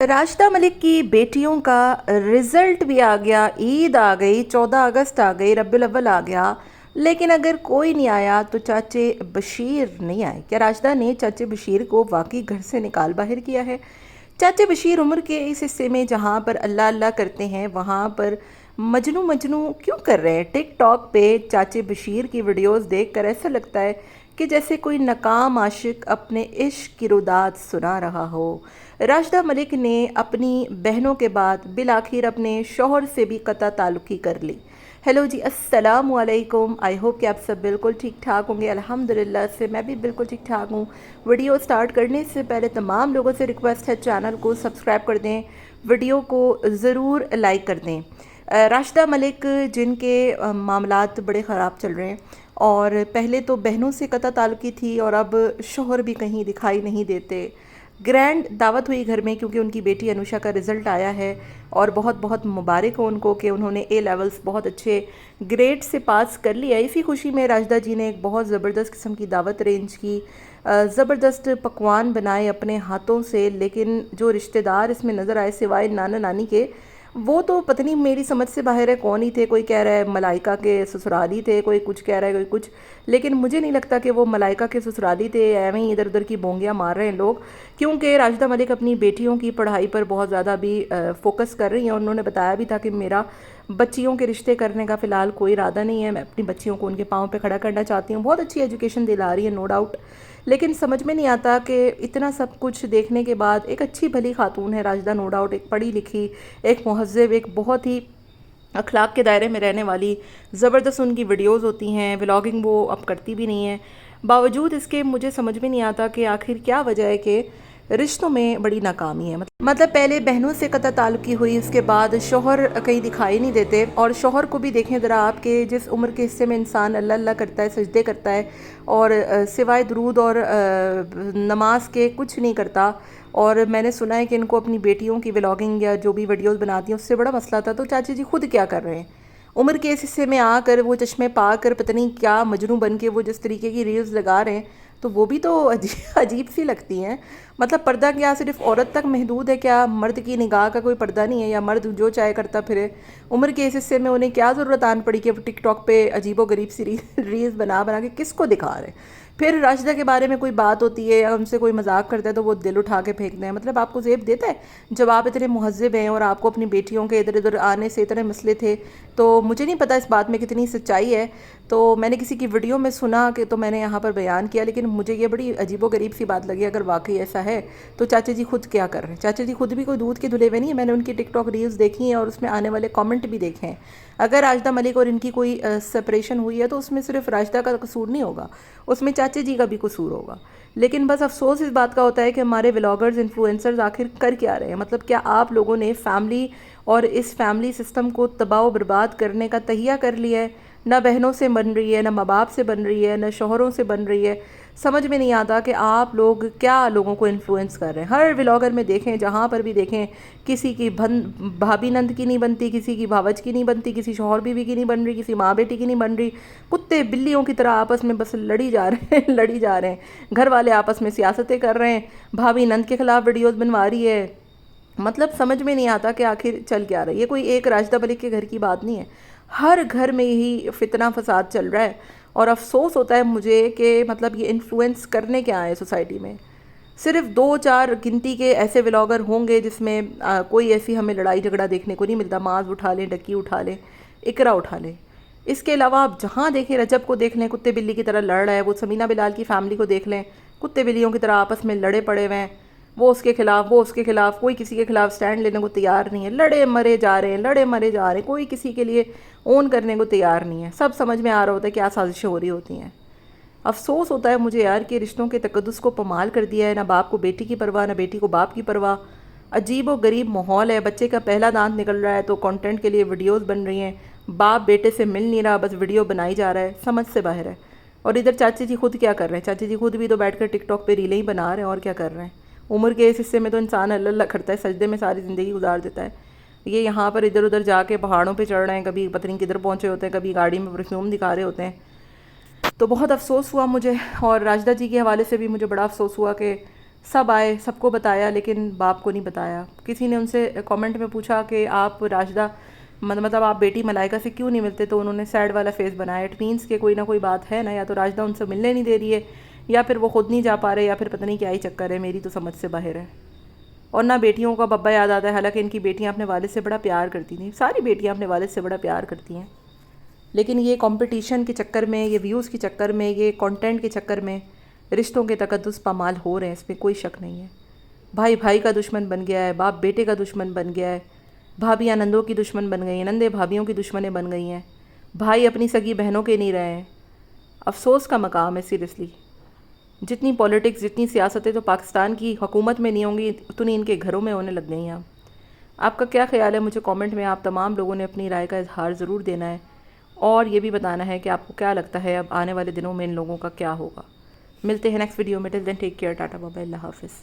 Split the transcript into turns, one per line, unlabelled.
راشدہ ملک کی بیٹیوں کا رزلٹ بھی آ گیا، عید آ گئی، 14 اگست آ گئی، ربیع الاول آ گیا، لیکن اگر کوئی نہیں آیا تو چاچے بشیر نہیں آئے۔ کیا راشدہ نے چاچے بشیر کو واقعی گھر سے نکال باہر کیا ہے؟ چاچے بشیر عمر کے اس حصے میں جہاں پر اللہ اللہ کرتے ہیں وہاں پر مجنوں مجنوں کیوں کر رہے ہیں؟ ٹک ٹاک پہ چاچے بشیر کی ویڈیوز دیکھ کر ایسا لگتا ہے کہ جیسے کوئی ناکام عاشق اپنے عشق کی روداد سنا رہا ہو۔ راشدہ ملک نے اپنی بہنوں کے بعد بالآخر اپنے شوہر سے بھی قطع تعلقی کر لی۔ ہیلو جی، السلام علیکم، آئی ہوپ کہ آپ سب بالکل ٹھیک ٹھاک ہوں گے۔ الحمدللہ سے میں بھی بالکل ٹھیک ٹھاک ہوں۔ ویڈیو سٹارٹ کرنے سے پہلے تمام لوگوں سے ریکویسٹ ہے چینل کو سبسکرائب کر دیں، ویڈیو کو ضرور لائک کر دیں۔ راشدہ ملک جن کے معاملات بڑے خراب چل رہے ہیں، اور پہلے تو بہنوں سے قطع تعلقی تھی اور اب شوہر بھی کہیں دکھائی نہیں دیتے۔ گرینڈ دعوت ہوئی گھر میں کیونکہ ان کی بیٹی انوشا کا رزلٹ آیا ہے، اور بہت بہت مبارک ہو ان کو کہ انہوں نے اے لیولز بہت اچھے گریڈ سے پاس کر لیا۔ اسی خوشی میں راشدہ جی نے ایک بہت زبردست قسم کی دعوت ارینج کی، زبردست پکوان بنائے اپنے ہاتھوں سے، لیکن جو رشتہ دار اس میں نظر آئے سوائے نانا نانی کے، وہ تو پتہ نہیں میری سمجھ سے باہر ہے کون ہی تھے۔ کوئی کہہ رہا ہے ملائکہ کے سسرالی تھے، کوئی کچھ کہہ رہا ہے، کوئی کچھ، لیکن مجھے نہیں لگتا کہ وہ ملائکہ کے سسرالی تھے۔ ایویں ہی ادھر ادھر کی بونگیاں مار رہے ہیں لوگ، کیونکہ راشدہ ملک اپنی بیٹیوں کی پڑھائی پر بہت زیادہ بھی فوکس کر رہی ہیں، اور انہوں نے بتایا بھی تھا کہ میرا بچیوں کے رشتے کرنے کا فی الحال کوئی ارادہ نہیں ہے، میں اپنی بچیوں کو ان کے پاؤں پہ کھڑا کرنا چاہتی ہوں۔ بہت اچھی ایجوکیشن دلا رہی ہے، نو ڈاؤٹ، لیکن سمجھ میں نہیں آتا کہ اتنا سب کچھ دیکھنے کے بعد ایک اچھی بھلی خاتون ہے راشدہ، نو ڈاؤٹ، ایک پڑھی لکھی، ایک مہذب، ایک بہت ہی اخلاق کے دائرے میں رہنے والی، زبردست ان کی ویڈیوز ہوتی ہیں، ولاگنگ وہ اب کرتی بھی نہیں ہیں۔ باوجود اس کے مجھے سمجھ میں نہیں آتا کہ آخر کیا وجہ ہے کہ رشتوں میں بڑی ناکامی ہے۔ مطلب پہلے بہنوں سے قطع تعلقی ہوئی، اس کے بعد شوہر کہیں دکھائی نہیں دیتے، اور شوہر کو بھی دیکھیں ذرا آپ کے جس عمر کے حصے میں انسان اللہ اللہ کرتا ہے، سجدے کرتا ہے، اور سوائے درود اور نماز کے کچھ نہیں کرتا، اور میں نے سنا ہے کہ ان کو اپنی بیٹیوں کی ولاگنگ یا جو بھی ویڈیوز بناتی ہیں اس سے بڑا مسئلہ تھا۔ تو چاچی جی خود کیا کر رہے ہیں؟ عمر کے اس حصے میں آ کر وہ چشمے پا کر پتہ نہیں کیا مجنوں بن کے وہ جس طریقے کی ریلز لگا رہے ہیں، تو وہ بھی تو عجیب سی لگتی ہیں۔ مطلب پردہ کیا صرف عورت تک محدود ہے؟ کیا مرد کی نگاہ کا کوئی پردہ نہیں ہے، یا مرد جو چاہے کرتا پھرے؟ عمر کے اس حصے میں انہیں کیا ضرورت آن پڑی کہ وہ ٹک ٹاک پہ عجیب و غریب سی ریلز بنا کے کس کو دکھا رہے ہیں؟ پھر راشدہ کے بارے میں کوئی بات ہوتی ہے یا ان سے کوئی مذاق کرتا ہے تو وہ دل اٹھا کے پھینکتے ہیں۔ مطلب آپ کو زیب دیتا ہے؟ جب آپ اتنے مہذب ہیں اور آپ کو اپنی بیٹیوں کے ادھر ادھر آنے سے اتنے مسئلے تھے، تو مجھے نہیں پتا اس بات میں کتنی سچائی ہے، تو میں نے کسی کی ویڈیو میں سنا کہ تو میں نے یہاں پر بیان کیا، لیکن مجھے یہ بڑی عجیب و غریب سی بات لگی۔ اگر واقعی ایسا ہے تو چاچا جی خود کیا کر رہے ہیں؟ چاچا جی خود بھی کوئی دودھ کے دھلے ہوئے نہیں ہیں۔ میں نے ان کی ٹک ٹاک ریلز دیکھی ہیں اور اس میں آنے والے کامنٹ بھی دیکھے ہیں۔ اگر راشدہ ملک اور ان کی کوئی سپریشن ہوئی ہے تو اس میں صرف راشدہ کا قصور نہیں ہوگا، اس میں چاچے جی کا بھی قصور ہوگا۔ لیکن بس افسوس اس بات کا ہوتا ہے کہ ہمارے ولاگرز، انفلوئنسرز آخر کر کیا رہے ہیں؟ مطلب کیا آپ لوگوں نے فیملی اور اس فیملی سسٹم کو تباہ و برباد کرنے کا تہیہ کر لیا ہے؟ نہ بہنوں سے بن رہی ہے، نہ ماں باپ سے بن رہی ہے، نہ شوہروں سے بن رہی ہے۔ سمجھ میں نہیں آتا کہ آپ لوگ کیا لوگوں کو انفلوئنس کر رہے ہیں۔ ہر ولاگر میں دیکھیں، جہاں پر بھی دیکھیں، کسی کی بھابی نند کی نہیں بنتی، کسی کی بھاوج کی نہیں بنتی، کسی شوہر بیوی کی نہیں بن رہی، کسی ماں بیٹی کی نہیں بن رہی، کتے بلیوں کی طرح آپس میں بس لڑی جا رہے ہیں لڑی جا رہے ہیں۔ گھر والے آپس میں سیاستیں کر رہے ہیں، بھابی نند کے خلاف ویڈیوز بنوا رہی ہے۔ مطلب سمجھ میں نہیں آتا کہ آخر چل کیا رہا ہے۔ یہ کوئی ایک راشدہ ملک کے گھر کی بات نہیں ہے، ہر گھر میں یہی فتنہ فساد چل رہا ہے، اور افسوس ہوتا ہے مجھے کہ مطلب یہ انفلوئنس کرنے کیا ہے سوسائٹی میں؟ صرف 2-4 گنتی کے ایسے ولاگر ہوں گے جس میں کوئی ایسی ہمیں لڑائی جھگڑا دیکھنے کو نہیں ملتا۔ معاذ اٹھا لیں، ڈکی اٹھا لیں، اقرا اٹھا لیں، اس کے علاوہ آپ جہاں دیکھیں، رجب کو دیکھ لیں کتے بلی کی طرح لڑ رہا ہے، وہ سمینہ بلال کی فیملی کو دیکھ لیں، کتے بلیوں کی طرح آپس میں لڑے پڑے ہوئے ہیں، وہ اس کے خلاف، وہ اس کے خلاف، کوئی کسی کے خلاف سٹینڈ لینے کو تیار نہیں ہے، لڑے مرے جا رہے ہیں، لڑے مرے جا رہے ہیں، کوئی کسی کے لیے اون کرنے کو تیار نہیں ہے۔ سب سمجھ میں آ رہا ہوتا ہے کیا سازشیں ہو رہی ہوتی ہیں۔ افسوس ہوتا ہے مجھے یار کہ رشتوں کے تقدس کو پامال کر دیا ہے، نہ باپ کو بیٹی کی پرواہ، نہ بیٹی کو باپ کی پرواہ۔ عجیب و غریب ماحول ہے، بچے کا پہلا دانت نکل رہا ہے تو کنٹینٹ کے لیے ویڈیوز بن رہی ہیں، باپ بیٹے سے مل نہیں رہا، بس ویڈیو بنائی جا رہا ہے، سمجھ سے باہر ہے۔ اور ادھر چاچی جی خود کیا کر رہے ہیں؟ چاچی جی خود بھی تو بیٹھ کر ٹک ٹاک پہ ریلیں ہی بنا رہے ہیں، اور کیا کر رہے ہیں؟ عمر کے اس حصے میں تو انسان اللہ اللہ کرتا ہے، سجدے میں ساری زندگی گزار دیتا ہے۔ یہ یہاں پر ادھر ادھر جا کے پہاڑوں پہ چڑھ رہے ہیں، کبھی پتہ نہیں کدھر پہنچے ہوتے ہیں، کبھی گاڑی میں پرفیوم دکھا رہے ہوتے ہیں۔ تو بہت افسوس ہوا مجھے، اور راشدہ جی کے حوالے سے بھی مجھے بڑا افسوس ہوا کہ سب آئے، سب کو بتایا، لیکن باپ کو نہیں بتایا۔ کسی نے ان سے کامنٹ میں پوچھا کہ آپ راشدہ مطلب آپ بیٹی ملائکہ سے کیوں نہیں ملتے، تو انہوں نے سیڈ والا فیس بنایا۔ اٹ مینس کہ کوئی نہ کوئی بات ہے نا، یا تو راشدہ ان سے ملنے نہیں دے رہی ہے، یا پھر وہ خود نہیں جا پا رہے، یا پھر پتہ نہیں کیا ہی چکر ہے، میری تو سمجھ سے باہر ہے۔ اور نہ بیٹیوں کا ببا یاد آتا ہے، حالانکہ ان کی بیٹیاں اپنے والد سے بڑا پیار کرتی تھیں، ساری بیٹیاں اپنے والد سے بڑا پیار کرتی ہیں، لیکن یہ کمپٹیشن کے چکر میں، یہ ویوز کے چکر میں، یہ کنٹینٹ کے چکر میں رشتوں کے تقدس پامال ہو رہے ہیں، اس میں کوئی شک نہیں ہے۔ بھائی بھائی کا دشمن بن گیا ہے، باپ بیٹے کا دشمن بن گیا ہے، بھابیاں نندوں کی دشمن بن گئی ہیں، نندے بھابیوں کی دشمنیں بن گئی ہیں، بھائی اپنی سگی بہنوں کے نہیں رہے ہیں۔ افسوس کا مقام ہے سیریسلی۔ جتنی پولیٹکس، جتنی سیاستیں تو پاکستان کی حکومت میں نہیں ہوں گی، اتنی ان کے گھروں میں ہونے لگ گئی ہیں۔ آپ کا کیا خیال ہے؟ مجھے کامنٹ میں آپ تمام لوگوں نے اپنی رائے کا اظہار ضرور دینا ہے، اور یہ بھی بتانا ہے کہ آپ کو کیا لگتا ہے اب آنے والے دنوں میں ان لوگوں کا کیا ہوگا۔ ملتے ہیں نیکسٹ ویڈیو میں، ٹل دین ٹیک کیئر، ٹاٹا بابا، اللہ حافظ۔